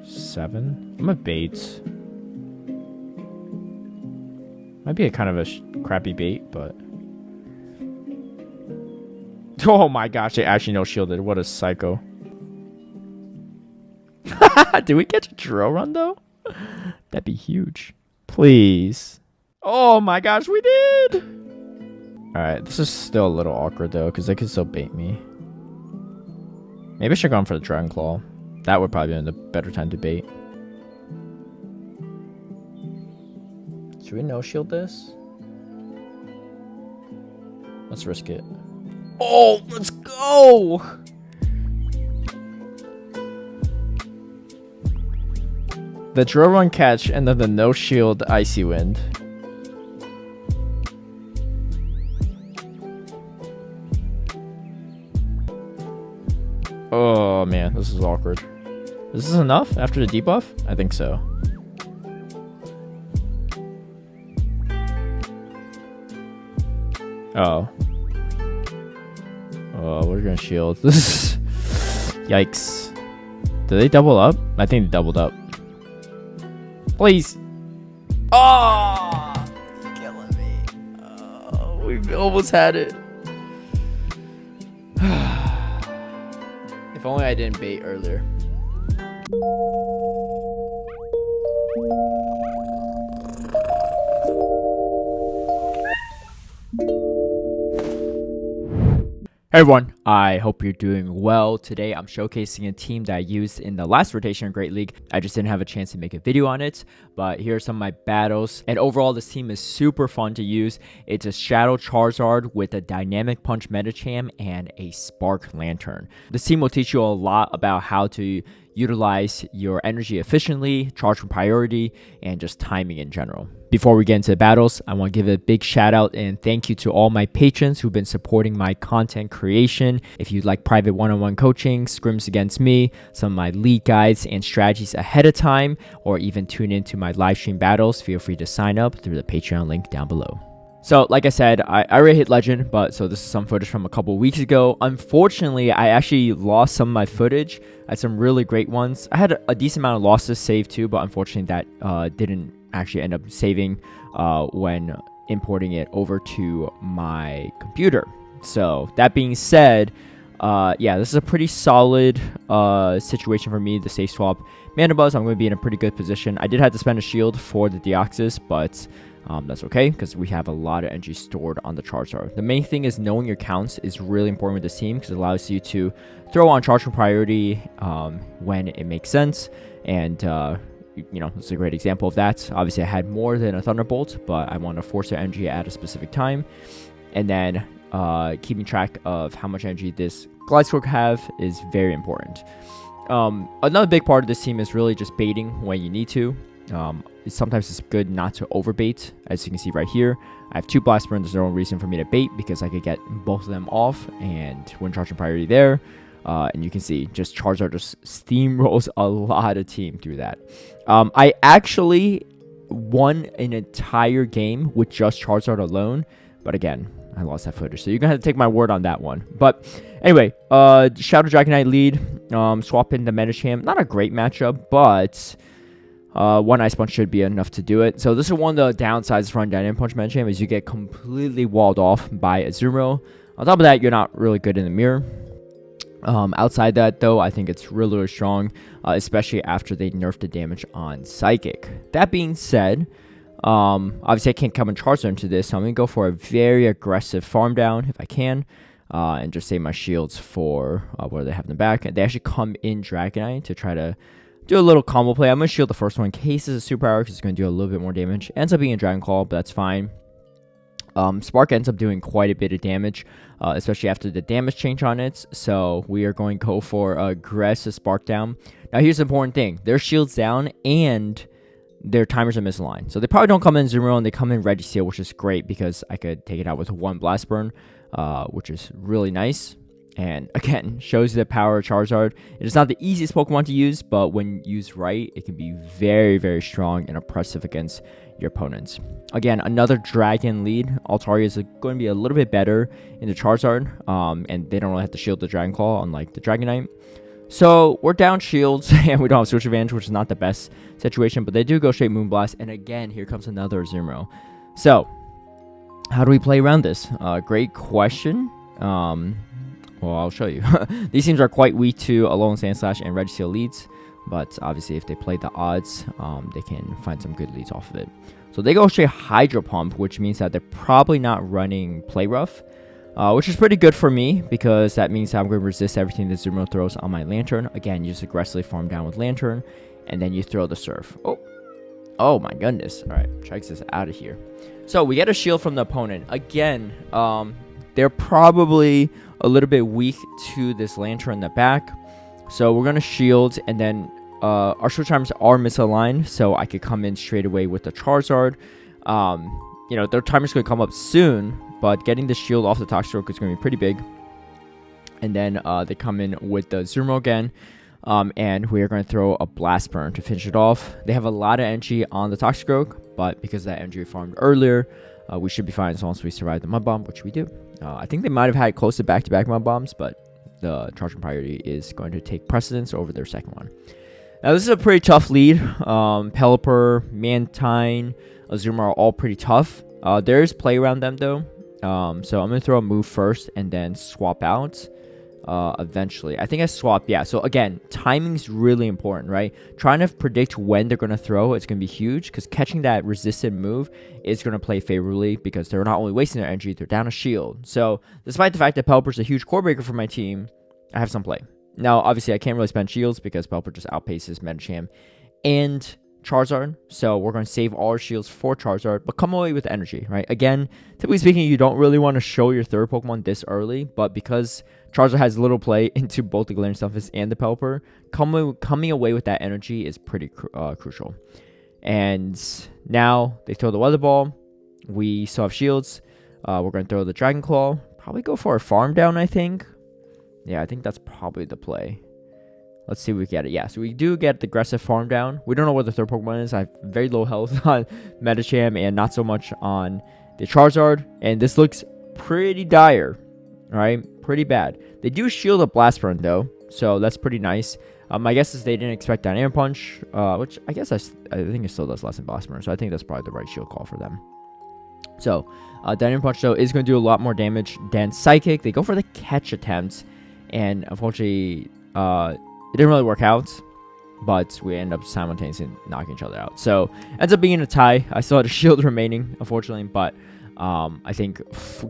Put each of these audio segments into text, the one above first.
7. I'm a bait. Might be a kind of a crappy bait, but... Oh my gosh, they actually no shielded. What a psycho. Did we catch a drill run, though? That'd be huge. Please. Oh my gosh, we did! Alright, this is still a little awkward, though, because they can still bait me. Maybe I should have gone for the Dragon Claw. That would probably be the better time to bait. Should we no-shield this? Let's risk it. Oh, let's go! The drill run catch and then the no-shield Icy Wind. Oh man, this is awkward. Is this enough after the debuff? I think so. Oh. Oh, we're gonna shield. This is... Yikes. Did they double up? I think they doubled up. Please. Oh! You're killing me. Oh, we almost had it. If only I didn't bait earlier. Hey everyone, I hope you're doing well. Today I'm showcasing a team that I used in the last rotation in Great League. I just didn't have a chance to make a video on it, but here are some of my battles. And overall, this team is super fun to use. It's a Shadow Charizard with a Dynamic Punch Medicham and a Spark Lantern. This team will teach you a lot about how to utilize your energy efficiently, charge from priority, and just timing in general. Before we get into the battles, I want to give a big shout out and thank you to all my patrons who've been supporting my content creation. If you'd like private one-on-one coaching, scrims against me, some of my league guides and strategies ahead of time, or even tune into my live stream battles, feel free to sign up through the Patreon link down below. So, like I said, I already hit Legend, but so this is some footage from a couple weeks ago. Unfortunately, I actually lost some of my footage. I had some really great ones. I had a decent amount of losses saved too, but unfortunately that didn't actually end up saving when importing it over to my computer. So, that being said, yeah, this is a pretty solid situation for me, the safe swap. Mana Buzz, I'm going to be in a pretty good position. I did have to spend a shield for the Deoxys, but... that's okay because we have a lot of energy stored on the Charizard. The main thing is knowing your counts is really important with this team because it allows you to throw on charge from priority when it makes sense. And, you know, it's a great example of that. Obviously, I had more than a Thunderbolt, but I want to force their energy at a specific time. And then keeping track of how much energy this Gligar have is very important. Another big part of this team is really just baiting when you need to. Sometimes it's good not to overbait. As you can see right here, I have 2 Blast Burn. There's no reason for me to bait because I could get both of them off and win charging priority there. And you can see just Charizard just steamrolls a lot of team through that. I actually won an entire game with just Charizard alone, but again, I lost that footage, so you're gonna have to take my word on that one. But anyway, Shadow Dragonite lead, swap in the Medicham. Not a great matchup, but one Ice Punch should be enough to do it. So this is one of the downsides for Dynamic Punch Medicham is you get completely walled off by Azumarill. On top of that, you're not really good in the mirror. Outside that, though, I think it's really, really strong, especially after they nerfed the damage on Psychic. That being said, obviously I can't come and charge into this, so I'm going to go for a very aggressive farm down if I can, and just save my shields for what do they have in the back. And they actually come in Dragonite to try to do a little combo play. I'm going to shield the first one in case it's a superpower because it's going to do a little bit more damage. Ends up being a Dragon Claw, but that's fine. Spark ends up doing quite a bit of damage, especially after the damage change on it. So we are going to go for aggressive Spark down. Now here's the important thing. Their shield's down and their timers are misaligned. So they probably don't come in Azumarill and they come in Registeel, which is great because I could take it out with 1 Blast Burn, which is really nice. And again, shows the power of Charizard. It is not the easiest Pokemon to use, but when used right, it can be very, very strong and oppressive against your opponents. Again, another Dragon lead. Altaria is going to be a little bit better in the Charizard, and they don't really have to shield the Dragon Claw, unlike the Dragonite. So we're down shields and we don't have switch advantage, which is not the best situation, but they do go straight Moonblast. And again, here comes another Azumarill. So how do we play around this? Great question. Well, I'll show you. These teams are quite weak to Alolan Sandslash and Registeel leads, but obviously if they play the odds, they can find some good leads off of it. So they go straight Hydro Pump, which means that they're probably not running Play Rough, which is pretty good for me because that means that I'm going to resist everything that Azumarill throws on my Lantern. Again, you just aggressively farm down with Lantern, and then you throw the Surf. Oh my goodness. All right, Trikes is out of here. So we get a shield from the opponent. Again, they're probably a little bit weak to this Lantern in the back. So we're going to shield, and then our switch timers are misaligned, so I could come in straight away with the Charizard. You know, their timer's going to come up soon, but getting the shield off the Toxstroke is going to be pretty big. And then they come in with the Azumarill again, and we are going to throw a Blast Burn to finish it off. They have a lot of energy on the Toxstroke, but because that energy farmed earlier, we should be fine as long as we survive the Mud Bomb, which we do. I think they might have had close to back-to-back Mud Bombs, but the charging priority is going to take precedence over their second one. Now, this is a pretty tough lead. Pelipper, Mantine, Azumarill are all pretty tough. There is play around them, though. So I'm going to throw a move first and then swap out eventually. I think I swap, yeah. So, again, timing's really important, right? Trying to predict when they're going to throw is going to be huge because catching that resisted move is going to play favorably because they're not only wasting their energy, they're down a shield. So, despite the fact that Pelipper's a huge core breaker for my team, I have some play. Now, obviously, I can't really spend shields because Pelipper just outpaces Medicham and Charizard. So we're going to save all our shields for Charizard, but come away with energy, right? Again, typically speaking, you don't really want to show your third Pokemon this early, but because Charizard has little play into both the Glaring Stunfisk and the Pelipper, coming away with that energy is pretty crucial. And now they throw the Weather Ball. We still have shields. We're going to throw the Dragon Claw. Probably go for a farm down, I think. Yeah, I think that's probably the play. Let's see if we get it. Yeah, so we do get the aggressive farm down. We don't know what the third Pokemon is. I have very low health on Medicham and not so much on the Charizard. And this looks pretty dire, right? Pretty bad. They do shield a Blast Burn, though, so that's pretty nice. My guess is they didn't expect Dynamic Punch, which I guess I think it still does less than Blast Burn, so I think that's probably the right shield call for them. So, Dynamic Punch, though, is going to do a lot more damage than Psychic. They go for the catch attempts. And unfortunately, it didn't really work out, but we end up simultaneously knocking each other out. So, ends up being a tie. I still had a shield remaining, unfortunately, but I think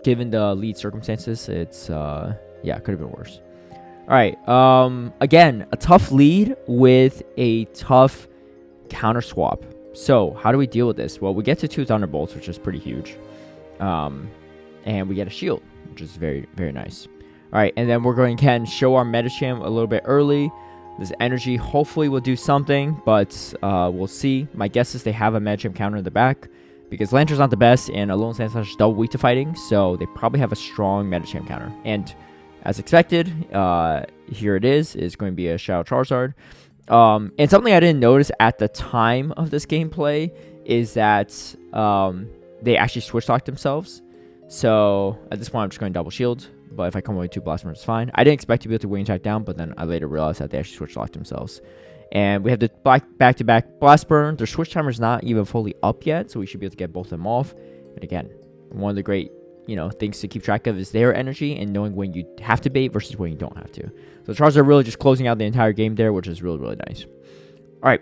given the lead circumstances, it's, yeah, it could have been worse. All right, again, a tough lead with a tough counter swap. So, how do we deal with this? Well, we get to 2 Thunderbolts, which is pretty huge, and we get a shield, which is very, very nice. All right, and then we're going to again show our Medicham a little bit early. This energy hopefully will do something, but we'll see. My guess is they have a Medicham counter in the back because Lantern's not the best, and Alolan Sandslash is double weak to fighting, so they probably have a strong Medicham counter. And as expected, here it is going to be a Shadow Charizard. And something I didn't notice at the time of this gameplay is that they actually switch locked themselves. So at this point, I'm just going to double shield. But if I come away with 2 Blast Burns, it's fine. I didn't expect to be able to wing attack down, but then I later realized that they actually switch locked themselves. And we have the back-to-back Blast Burn. Their switch timer is not even fully up yet, so we should be able to get both of them off. And again, one of the great, things to keep track of is their energy and knowing when you have to bait versus when you don't have to. So Charizard are really just closing out the entire game there, which is really, really nice. All right,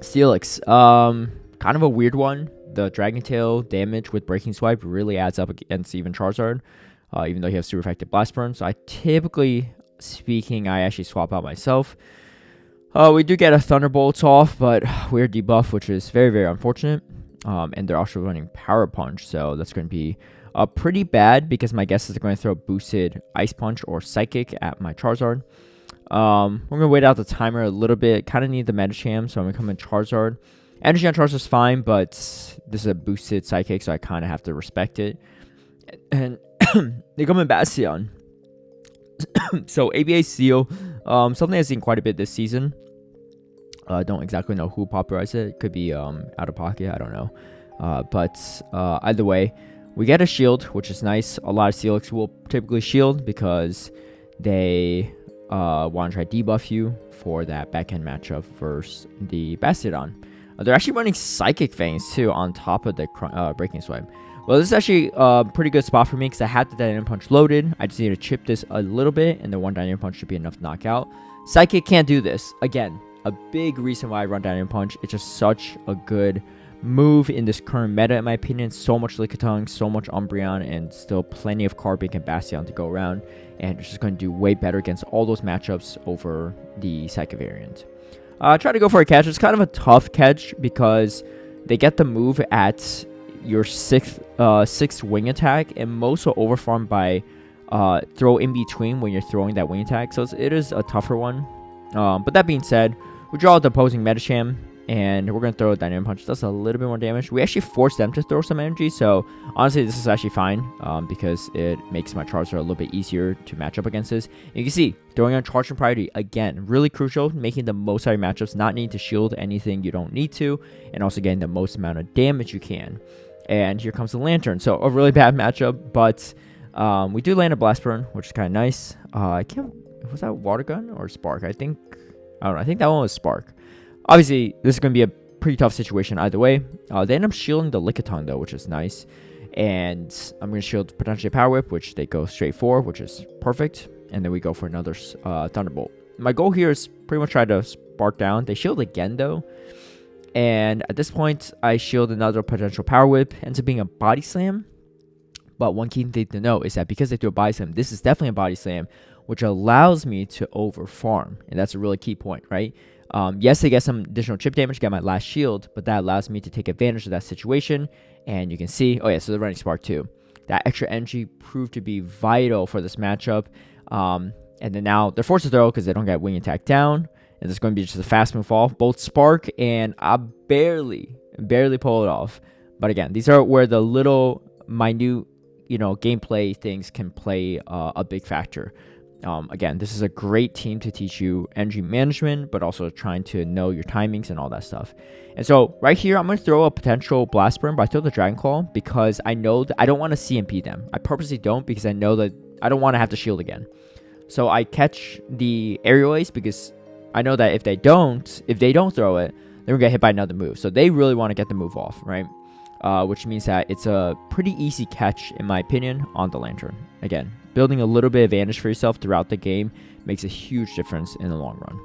Steelix. Kind of a weird one. The Dragon Tail damage with Breaking Swipe really adds up against even Charizard. Even though he has super effective Blast Burn. So I typically speaking, I actually swap out myself. We do get a Thunderbolt off, but we're debuff, which is very, very unfortunate. And they're also running Power Punch, so that's going to be pretty bad because my guess is they're going to throw boosted Ice Punch or Psychic at my Charizard. We're going to wait out the timer a little bit. Kind of need the Medicham, so I'm going to come in Charizard. Energy on Charizard is fine, but this is a boosted Psychic, so I kind of have to respect it. And they come in Bastion. So ABA Seal, something I've seen quite a bit this season. Don't exactly know who popularized it. It could be out of pocket, I don't know. But either way, we get a shield, which is nice. A lot of Steelix will typically shield because they want to try debuff you for that backhand matchup versus the Bastiodon. They're actually running Psychic Fangs too on top of the Breaking Swipe. Well, this is actually a pretty good spot for me because I had the Dynamic Punch loaded. I just need to chip this a little bit, and the one Dynamic Punch should be enough to knock out. Psychic can't do this. Again, a big reason why I run Dynamic Punch. It's just such a good move in this current meta, in my opinion. So much Lickitung, so much Umbreon, and still plenty of Carbink and Bastion to go around. And it's just going to do way better against all those matchups over the Psychic variant. Try to go for a catch. It's kind of a tough catch because they get the move at your sixth wing attack, and most will overfarm by throw in between when you're throwing that wing attack. So it is a tougher one. But that being said, we draw the opposing Medicham, and we're going to throw a Dynamic Punch. Does a little bit more damage. We actually force them to throw some energy, so honestly, this is actually fine because it makes my Charizard a little bit easier to match up against this. And you can see, throwing on Charge and Priority, again, really crucial, making the most out of your matchups, not needing to shield anything you don't need to, and also getting the most amount of damage you can. And here comes the Lantern. So a really bad matchup, but we do land a Blast Burn, which is kind of nice. I can't... Was that Water Gun or Spark? I don't know. I think that one was Spark. Obviously, this is going to be a pretty tough situation either way. They end up shielding the Lickitung, though, which is nice. And I'm going to shield potentially Power Whip, which they go straight for, which is perfect. And then we go for another Thunderbolt. My goal here is pretty much try to Spark down. They shield again, though. And at this point, I shield another potential Power Whip. Ends up being a Body Slam. But one key thing to note is that because they threw a Body Slam, this is definitely a Body Slam, which allows me to overfarm. And that's a really key point, right? Yes, they get some additional chip damage, get my last shield, but that allows me to take advantage of that situation. And you can see, oh yeah, so they're running Spark too. That extra energy proved to be vital for this matchup. And then now they're forced to throw because they don't get wing attack down. And this is going to be just a fast move off. Both Spark, and I barely pull it off. But again, these are where the little minute, gameplay things can play a big factor. Again, this is a great team to teach you energy management, but also trying to know your timings and all that stuff. And so right here, I'm going to throw a potential Blast Burn, but I throw the Dragon Claw because I know that I don't want to CMP them. I purposely don't because I know that I don't want to have to shield again. So I catch the Aerial Ace because I know that if they don't throw it, they're going to get hit by another move. So they really want to get the move off, right? Which means that it's a pretty easy catch, in my opinion, on the Lantern. Again, building a little bit of advantage for yourself throughout the game makes a huge difference in the long run.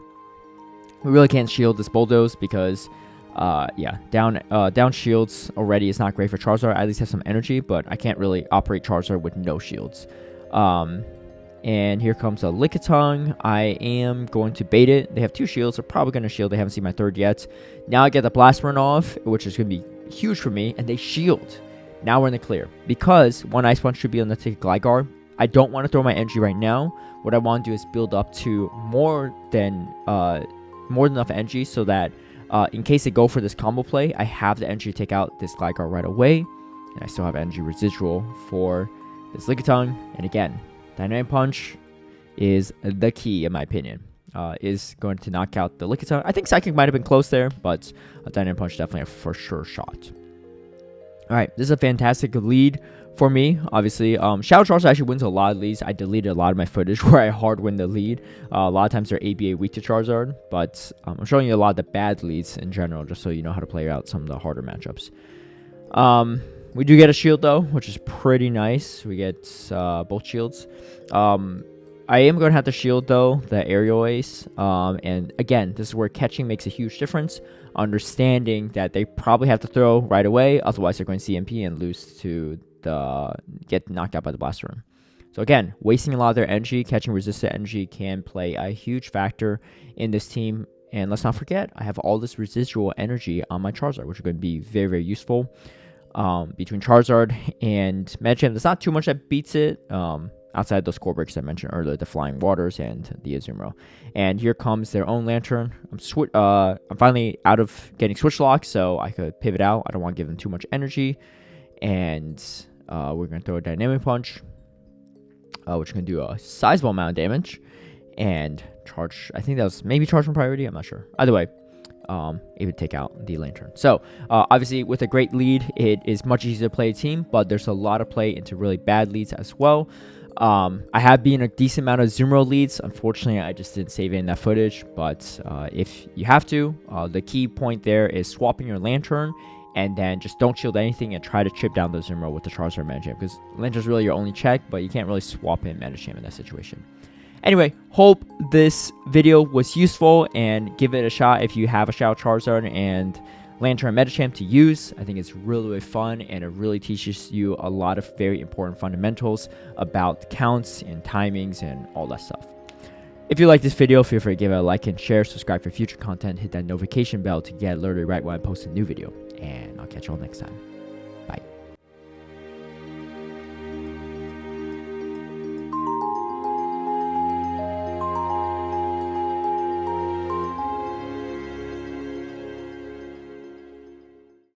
We really can't shield this Bulldoze because, down shields already is not great for Charizard. I at least have some energy, but I can't really operate Charizard with no shields. And here comes a Lickitung. I am going to bait it. They have two shields. They're probably going to shield. They haven't seen my third yet. Now I get the Blast Burn off, which is going to be huge for me, and they shield. Now we're in the clear because one Ice Punch should be on the ticket Gligar. I don't want to throw my energy right now. What I want to do is build up to more than enough energy so that in case they go for this combo play, I have the energy to take out this Gligar right away, and I still have energy residual for this Lickitung. And again, Dynamic Punch is the key, in my opinion. Is going to knock out the Lickitung. I think Psychic might have been close there, but a Dynamic Punch definitely a for sure shot. Alright, this is a fantastic lead for me, obviously. Shadow Charizard actually wins a lot of leads. I deleted a lot of my footage where I hard win the lead. A lot of times they're ABA weak to Charizard, but I'm showing you a lot of the bad leads in general, just so you know how to play out some of the harder matchups. We do get a shield though, which is pretty nice. We get both shields. I am going to have to shield, though, the Aerial Ace. And again, this is where catching makes a huge difference. Understanding that they probably have to throw right away. Otherwise, they're going to CMP and lose to get knocked out by the Blast Burn. So again, wasting a lot of their energy, catching resistant energy can play a huge factor in this team. And let's not forget, I have all this residual energy on my Charizard, which is going to be very, very useful. Between Charizard and Medicham, there's not too much that beats it. Outside those core breaks I mentioned earlier, the Flying Waters and the Azumarill. And here comes their own Lantern. I'm finally out of getting Switch Lock, so I could pivot out. I don't want to give them too much energy. And we're going to throw a Dynamic Punch, which can do a sizable amount of damage. And charge, I think that was maybe Charge from Priority, I'm not sure. Either way, it would take out the Lantern. So, obviously, with a great lead, it is much easier to play a team, but there's a lot of play into really bad leads as well. I have been a decent amount of Zoom Road leads. Unfortunately, I just didn't save it in that footage. But if you have to, the key point there is swapping your Lantern, and then just don't shield anything and try to chip down the Zoom Road with the Charizard Medicham, because Lantern's really your only check, but you can't really swap in Medicham in that situation. Anyway, hope this video was useful, and give it a shot if you have a Shadow Charizard and Lantern and Medicham to use. I think it's really fun, and it really teaches you a lot of very important fundamentals about counts and timings and all that stuff. If you like this video, feel free to give it a like and share, subscribe for future content, hit that notification bell to get alerted right when I post a new video, and I'll catch you all next time.